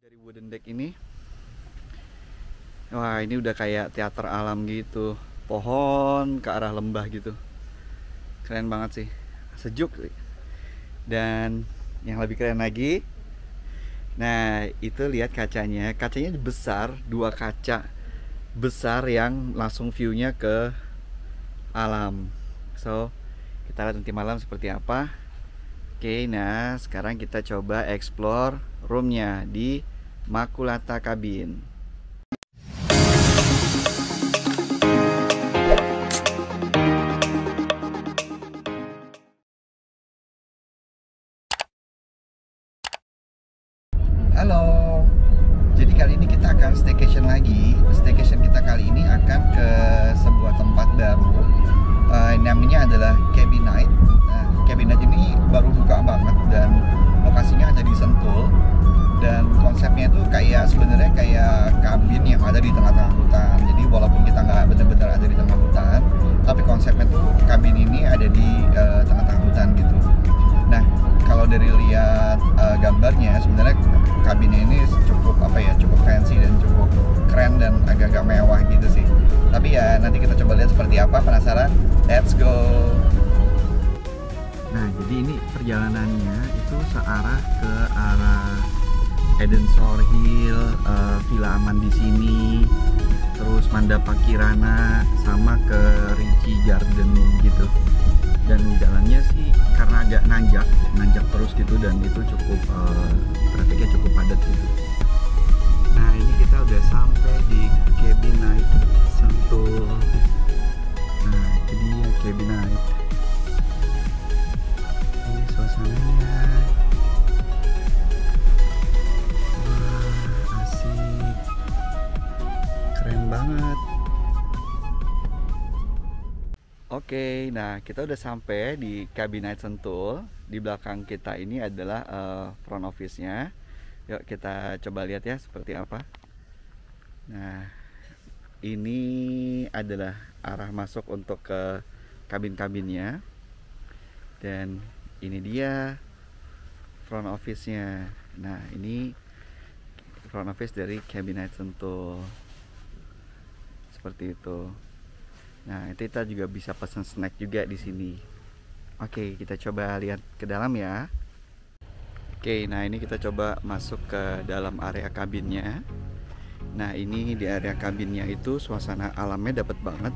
Dari wooden deck ini, wah ini udah kayak teater alam gitu, pohon ke arah lembah gitu, keren banget sih, sejuk sih. Dan yang lebih keren lagi, nah itu lihat kacanya, kacanya besar, dua kaca besar yang langsung viewnya ke alam. So kita lihat nanti malam seperti apa. Oke, nah sekarang kita coba explore roomnya di Makulata Cabin. Halo, jadi kali ini kita akan staycation lagi. Staycation kita kali ini akan ke sebuah tempat baru. Namanya adalah Cabin Night. Nah, Cabin Night ini baru buka banget dan lokasinya ada di Sentul. Dan konsepnya itu kayak sebenarnya kayak kabin yang ada di tengah-tengah hutan. Jadi walaupun kita nggak benar-benar ada di tengah hutan, tapi konsepnya tuh kabin ini ada di tengah-tengah hutan gitu. Nah, kalau dari lihat gambarnya, sebenarnya kabinnya ini cukup cukup fancy dan cukup keren dan agak-agak mewah gitu sih. Tapi ya nanti kita coba lihat seperti apa. Penasaran? Let's go. Nah, jadi ini perjalanannya itu searah ke arah Edensor Hill, Villa Aman di sini, terus Mandapa Kirana, sama ke Ricci Garden gitu. Dan jalannya sih karena agak nanjak terus gitu, dan itu cukup trafiknya cukup padat gitu. Nah, ini kita udah sampai di Cabin Night Sentul. Nah, itu dia Cabin Night. Ini suasananya. Wah, asik. Keren banget. Oke, nah kita udah sampai di Cabin Night Sentul. Di belakang kita ini adalah front office-nya. Yuk kita coba lihat ya seperti apa. Nah, ini adalah arah masuk untuk ke kabin-kabinnya. Dan ini dia front office-nya. Nah, ini front office dari Cabin Night Sentul. Seperti itu. Nah, itu kita juga bisa pesan snack juga di sini. Oke, kita coba lihat ke dalam ya. Oke, nah ini kita coba masuk ke dalam area kabinnya. Nah, ini di area kabinnya itu suasana alamnya dapat banget,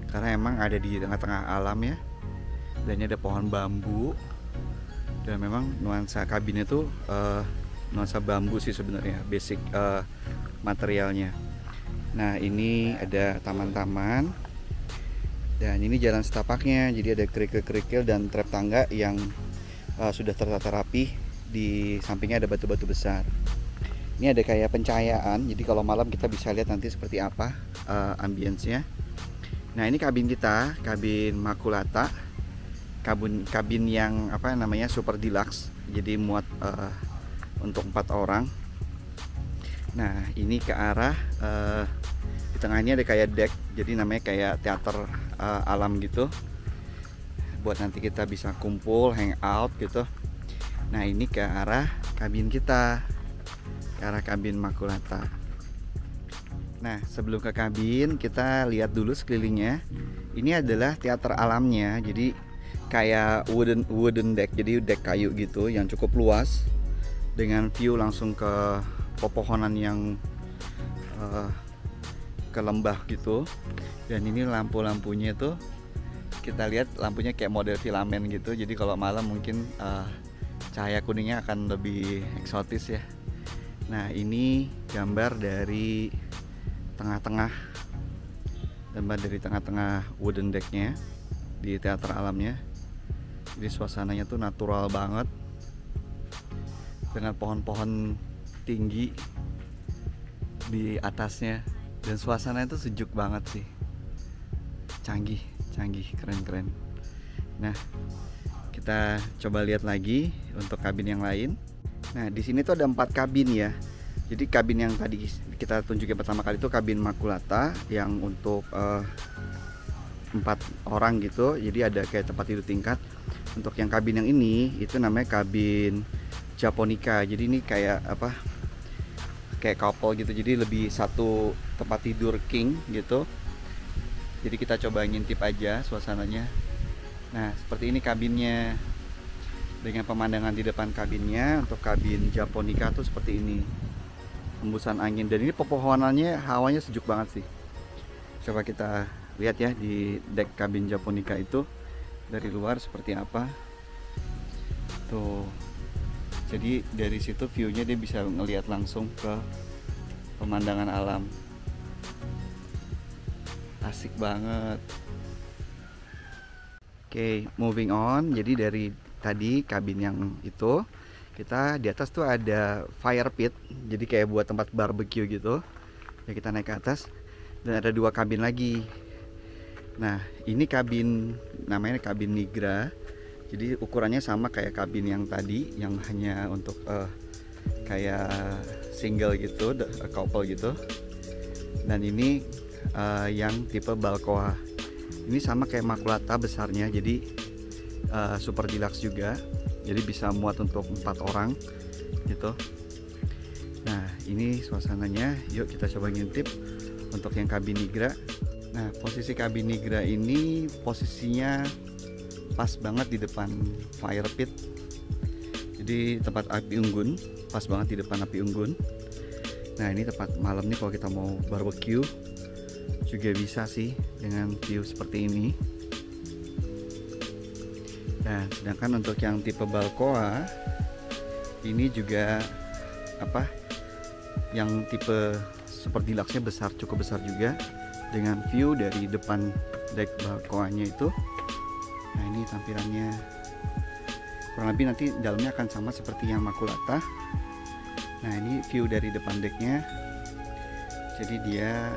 karena emang ada di tengah-tengah alam ya. Dan ini ada pohon bambu. Dan memang nuansa kabinnya tuh nuansa bambu sih sebenarnya, basic materialnya. Nah, ini ada taman-taman. Dan ini jalan setapaknya, jadi ada kerikil-kerikil dan trap tangga yang sudah tertata rapi. Di sampingnya ada batu-batu besar. Ini ada kayak pencahayaan, jadi kalau malam kita bisa lihat nanti seperti apa ambience-nya. Nah, ini kabin kita, kabin Makulata, kabin yang super deluxe, jadi muat untuk 4 orang. Nah, ini ke arah di tengahnya ada kayak deck, jadi namanya kayak teater alam gitu, buat nanti kita bisa kumpul, hangout gitu. Nah, ini ke arah kabin kita, ke arah kabin Makulata. Nah, sebelum ke kabin kita lihat dulu sekelilingnya. Ini adalah teater alamnya, jadi kayak wooden deck, jadi deck kayu gitu yang cukup luas dengan view langsung ke pepohonan yang ke lembah gitu. Dan ini lampu-lampunya tuh kita lihat lampunya kayak model filamen gitu, jadi kalau malam mungkin cahaya kuningnya akan lebih eksotis ya. Nah, ini gambar dari tengah-tengah wooden decknya di teater alamnya. Jadi suasananya tuh natural banget dengan pohon-pohon tinggi di atasnya, dan suasananya tuh sejuk banget sih, canggih, keren. Nah, kita coba lihat lagi untuk kabin yang lain. Nah, di sini tuh ada 4 kabin ya. Jadi kabin yang tadi kita tunjukin pertama kali itu kabin Makulata yang untuk 4 orang gitu. Jadi ada kayak tempat tidur tingkat. Untuk yang kabin yang ini itu namanya kabin Japonica. Jadi ini kayak kayak couple gitu, jadi lebih satu tempat tidur king gitu. Jadi kita coba ngintip aja suasananya. Nah, seperti ini kabinnya dengan pemandangan di depan kabinnya. Untuk kabin Japonica tuh seperti ini, hembusan angin, dan ini pepohonannya, hawanya sejuk banget sih. Coba kita lihat ya di deck kabin Japonica itu dari luar seperti apa tuh. Jadi dari situ view-nya dia bisa ngelihat langsung ke pemandangan alam. Asik banget. Oke, moving on. Jadi dari tadi kabin yang itu, kita di atas tuh ada fire pit. Jadi kayak buat tempat barbecue gitu. Ya, kita naik ke atas dan ada 2 kabin lagi. Nah, ini kabin namanya kabin Nigra. Jadi ukurannya sama kayak kabin yang tadi, yang hanya untuk kayak single gitu, couple gitu. Dan ini yang tipe Balkoa. Ini sama kayak Makulata besarnya, jadi super deluxe juga. Jadi bisa muat untuk 4 orang gitu. Nah, ini suasananya. Yuk kita coba ngintip untuk yang kabin Nigra. Nah, posisi kabin Nigra ini posisinya pas banget di depan fire pit. Jadi tempat api unggun, pas banget di depan api unggun. Nah, ini tempat malam nih kalau kita mau barbecue juga bisa sih dengan view seperti ini. Nah, sedangkan untuk yang tipe Balkoa ini juga yang tipe super deluxe-nya besar, cukup besar juga, dengan view dari depan deck Balkoanya itu. Nah, ini tampilannya kurang lebih, nanti dalamnya akan sama seperti yang Makulata. Nah, ini view dari depan decknya. Jadi dia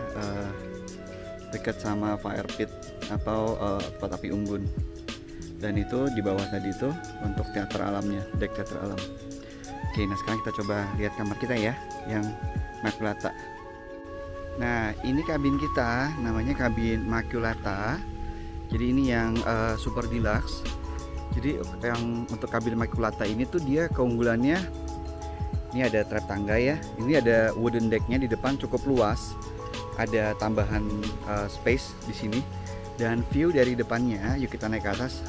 dekat sama fire pit atau tempat api unggun. Dan itu di bawah tadi itu untuk teater alamnya, deck teater alam. Oke, nah sekarang kita coba lihat kamar kita ya, yang Makulata. Nah, ini kabin kita namanya kabin Makulata. Jadi ini yang super deluxe. Jadi yang untuk kabin Makulata ini tuh dia keunggulannya, ini ada trap tangga ya. Ini ada wooden decknya di depan, cukup luas. Ada tambahan space di sini. Dan view dari depannya, yuk kita naik ke atas.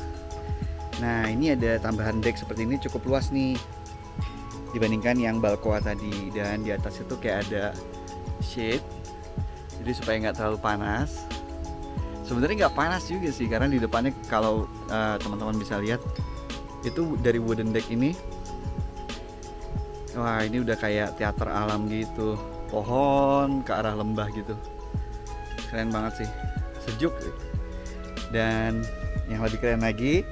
Nah, ini ada tambahan deck seperti ini, cukup luas nih dibandingkan yang Balkoa tadi. Dan di atas itu kayak ada shade, jadi supaya nggak terlalu panas. Sebenarnya nggak panas juga sih, karena di depannya kalau teman-teman bisa lihat itu dari wooden deck ini. Wah, ini udah kayak teater alam gitu, pohon ke arah lembah gitu. Keren banget sih, sejuk. Dan yang lebih keren lagi,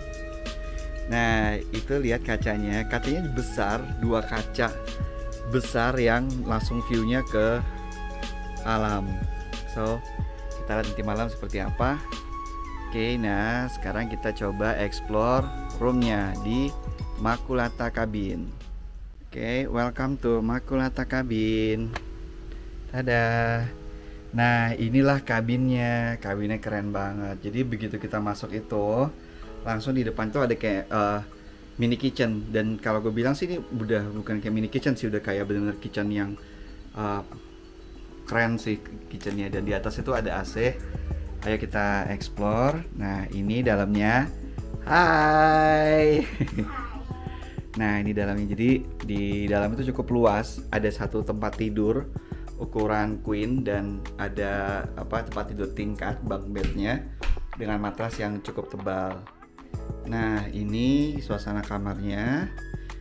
nah itu lihat kacanya besar, 2 kaca besar yang langsung view-nya ke alam. So kita lihat nanti malam seperti apa. Oke, nah sekarang kita coba explore roomnya di Makulata Cabin. Oke, welcome to Makulata Cabin. Tada. Nah, inilah kabinnya. Kabinnya keren banget. Jadi begitu kita masuk itu, langsung di depan tuh ada kayak mini kitchen. Dan kalau gue bilang sih ini udah bukan kayak mini kitchen sih, udah kayak bener-bener kitchen yang keren sih kitchennya. Dan di atas itu ada AC. Ayo kita explore. Nah, ini dalamnya. Hai. Nah, ini dalamnya. Jadi di dalam itu cukup luas. Ada 1 tempat tidur ukuran queen dan ada tempat tidur tingkat, bunk bednya dengan matras yang cukup tebal. Nah, ini suasana kamarnya.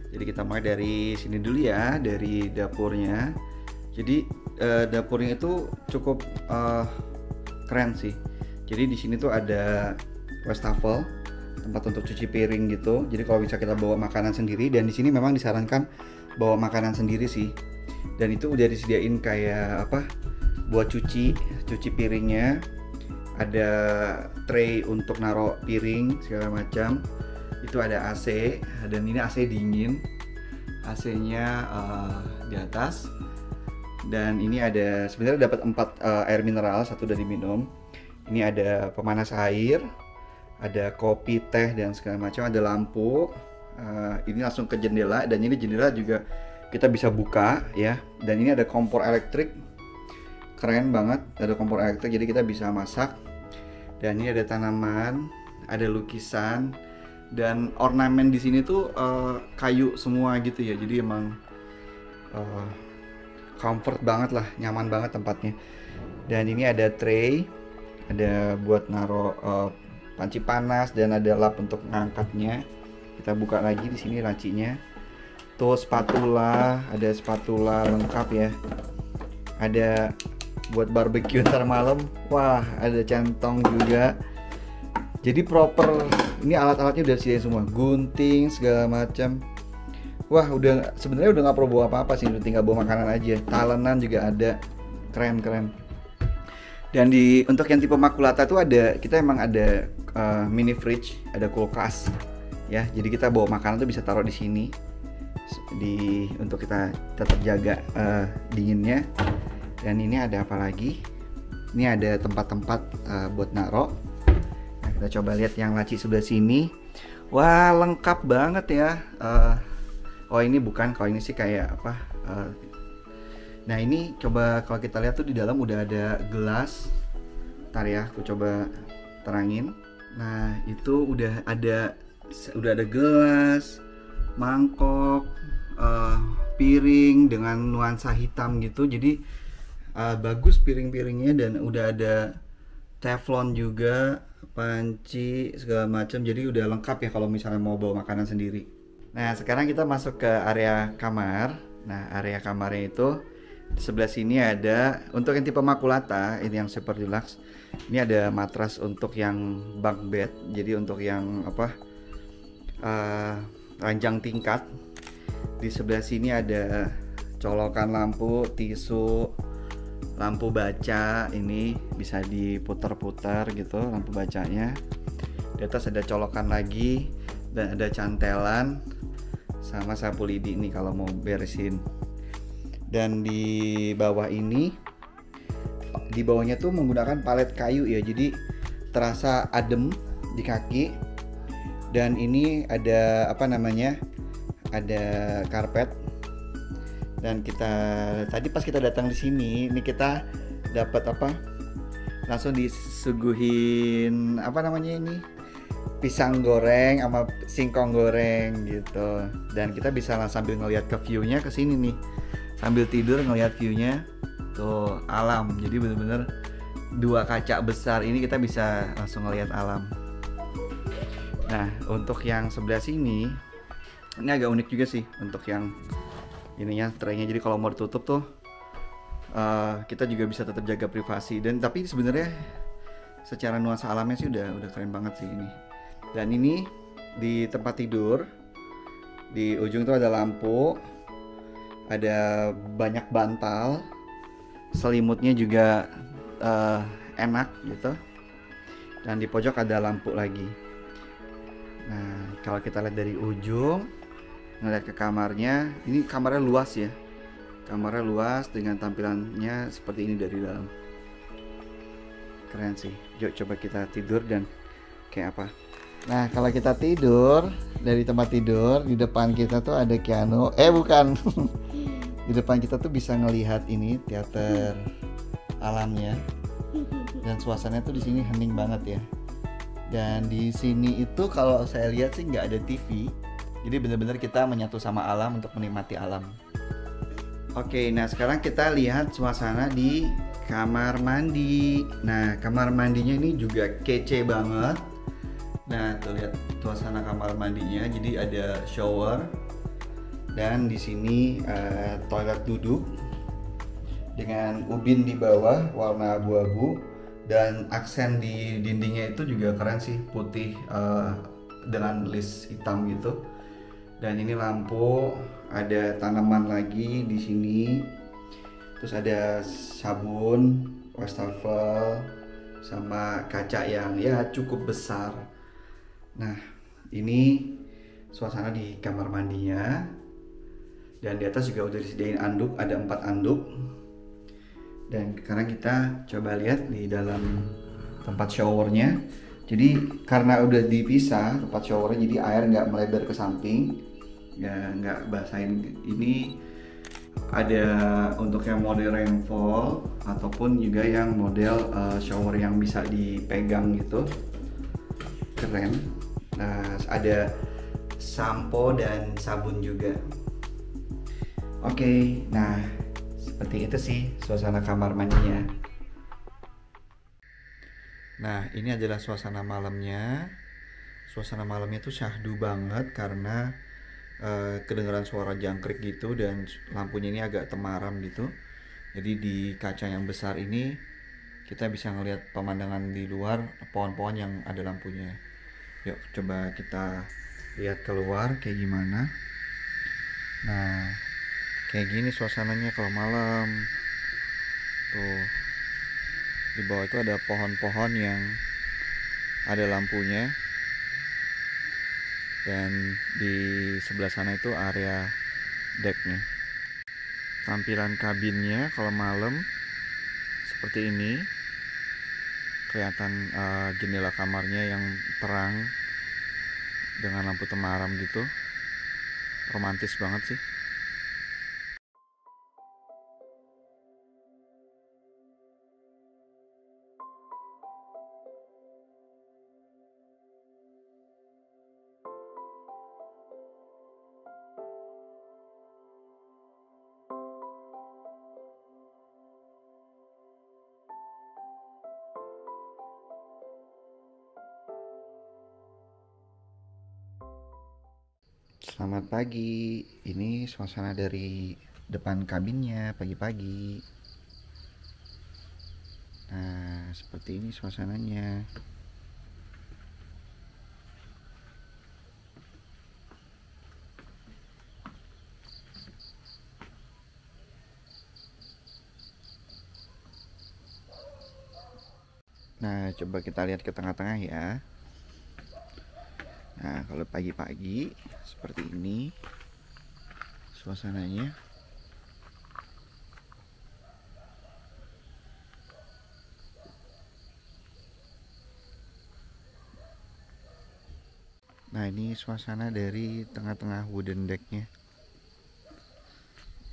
Jadi kita mulai dari sini dulu ya, dari dapurnya. Jadi dapurnya itu cukup keren sih. Jadi di sini tuh ada wastafel, tempat untuk cuci piring gitu. Jadi kalau bisa kita bawa makanan sendiri, dan di sini memang disarankan bawa makanan sendiri sih. Dan itu udah disediain kayak buat cuci piringnya. Ada tray untuk naruh piring segala macam. Itu ada AC, dan ini AC dingin. AC-nya di atas. Dan ini ada sebenarnya dapat 4 air mineral, 1 dari minum. Ini ada pemanas air, ada kopi, teh dan segala macam, ada lampu. Ini langsung ke jendela, dan ini jendela juga kita bisa buka ya. Dan ini ada kompor elektrik, keren banget, ada kompor elektrik jadi kita bisa masak. Dan ini ada tanaman, ada lukisan, dan ornamen di sini tuh kayu semua gitu ya. Jadi emang comfort banget lah, nyaman banget tempatnya. Dan ini ada tray, ada buat naro panci panas, dan ada lap untuk ngangkatnya. Kita buka lagi di sini lacinya. Tuh spatula, ada spatula lengkap ya. Ada buat barbeque ntar malam. Wah, ada centong juga. Jadi proper, ini alat-alatnya udah disediain semua, gunting segala macam. Wah, udah sebenarnya udah nggak perlu bawa apa-apa sih, udah tinggal bawa makanan aja. Talenan juga ada, keren. Dan untuk yang tipe Makulata tuh kita emang ada mini fridge, ada kulkas ya. Jadi kita bawa makanan tuh bisa taruh di sini, untuk kita tetap jaga dinginnya. Dan ini ada apa lagi? Ini ada tempat-tempat buat naro. Nah, kita coba lihat yang laci sebelah sini. Wah, lengkap banget ya. Oh ini bukan, kalau ini sih kayak apa? Nah ini coba kalau kita lihat tuh di dalam udah ada gelas. Ntar ya, aku coba terangin. Nah itu udah ada gelas, mangkok, piring dengan nuansa hitam gitu. Jadi bagus piring-piringnya, dan udah ada teflon juga, panci segala macam. Jadi udah lengkap ya kalau misalnya mau bawa makanan sendiri. Nah sekarang kita masuk ke area kamar. Nah area kamarnya itu sebelah sini ada untuk yang tipe Makulata, ini yang super deluxe. Ini ada matras untuk yang bunk bed. Jadi untuk yang ranjang tingkat. Di sebelah sini ada colokan lampu, tisu, lampu baca, ini bisa diputar-putar gitu lampu bacanya. Di atas ada colokan lagi, dan ada cantelan sama sapu lidi nih kalau mau beresin. Dan di bawah ini, di bawahnya tuh menggunakan palet kayu ya, jadi terasa adem di kaki. Dan ini ada ada karpet. Dan tadi pas kita datang di sini, ini kita dapat langsung disuguhin pisang goreng sama singkong goreng gitu. Dan kita bisa sambil ngelihat ke view-nya ke sini nih, sambil tidur ngelihat view-nya tuh alam. Jadi bener-bener 2 kaca besar ini kita bisa langsung ngelihat alam. Nah untuk yang sebelah sini ini agak unik juga sih untuk yang ininya, traynya. Jadi kalau mau ditutup tuh kita juga bisa tetap jaga privasi. Dan tapi sebenarnya secara nuansa alamnya sih udah keren banget sih ini. Dan ini di tempat tidur, di ujung tuh ada lampu, ada banyak bantal, selimutnya juga enak gitu. Dan di pojok ada lampu lagi. Nah kalau kita lihat dari ujung, ngeliat ke kamarnya, ini kamarnya luas ya. Kamarnya luas dengan tampilannya seperti ini dari dalam. Keren sih. Yuk coba kita tidur dan kayak apa. Nah kalau kita tidur, dari tempat tidur di depan kita tuh ada piano. Bukan. Di depan kita tuh bisa ngelihat ini teater alamnya. Dan suasananya tuh di sini hening banget ya. Dan di sini itu kalau saya lihat sih nggak ada TV. Jadi benar-benar kita menyatu sama alam untuk menikmati alam. Oke, nah sekarang kita lihat suasana di kamar mandi. Nah, kamar mandinya ini juga kece banget. Nah, tuh lihat suasana kamar mandinya. Jadi ada shower, dan di sini toilet duduk dengan ubin di bawah warna abu-abu, dan aksen di dindingnya itu juga keren sih, putih dengan list hitam gitu. Dan ini lampu, ada tanaman lagi di sini. Terus ada sabun, wastafel, sama kaca yang ya cukup besar. Nah, ini suasana di kamar mandinya. Dan di atas juga udah disediain anduk, ada 4 anduk. Dan sekarang kita coba lihat di dalam tempat showernya. Jadi karena udah dipisah tempat showernya, jadi air nggak melebar ke samping, ya nggak basahin ini Ada untuk yang model rainfall ataupun juga yang model shower yang bisa dipegang gitu. Keren. Nah, ada sampo dan sabun juga. Oke, nah seperti itu sih suasana kamar mandinya. Nah, ini adalah suasana malamnya. Suasana malamnya tuh syahdu banget karena kedengaran suara jangkrik gitu dan lampunya ini agak temaram gitu. Jadi di kaca yang besar ini kita bisa ngelihat pemandangan di luar pohon-pohon yang ada lampunya. Yuk coba kita lihat keluar kayak gimana. Nah, kayak gini suasananya kalau malam. Tuh, di bawah itu ada pohon-pohon yang ada lampunya. Dan di sebelah sana itu area decknya. Tampilan kabinnya kalau malam seperti ini. Kelihatan jendela kamarnya yang terang dengan lampu temaram gitu. Romantis banget sih. Selamat pagi, ini suasana dari depan kabinnya pagi-pagi. Nah, seperti ini suasananya. Nah, coba kita lihat ke tengah-tengah ya. Nah, kalau pagi-pagi seperti ini suasananya. Nah, ini suasana dari tengah-tengah wooden decknya.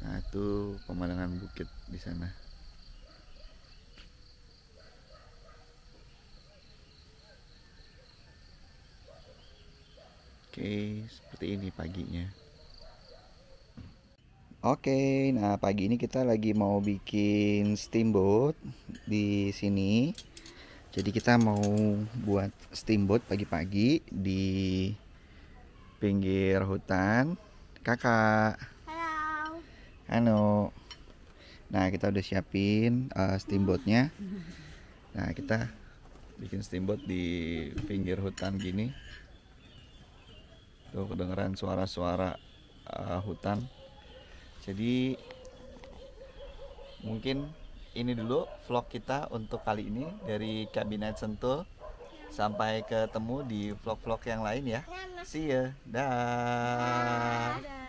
Nah, itu pemandangan bukit di sana. Oke, seperti ini paginya. Oke, nah pagi ini kita lagi mau bikin steamboat di sini. Jadi kita mau buat steamboat pagi-pagi di pinggir hutan. Kakak. Halo. Halo. Nah, kita udah siapin steamboatnya. Nah, kita bikin steamboat di pinggir hutan gini. Tuh kedengeran suara-suara hutan. Jadi mungkin ini dulu vlog kita untuk kali ini dari Kabinet Sentul. Sampai ketemu di vlog-vlog yang lain ya. See ya. Dah.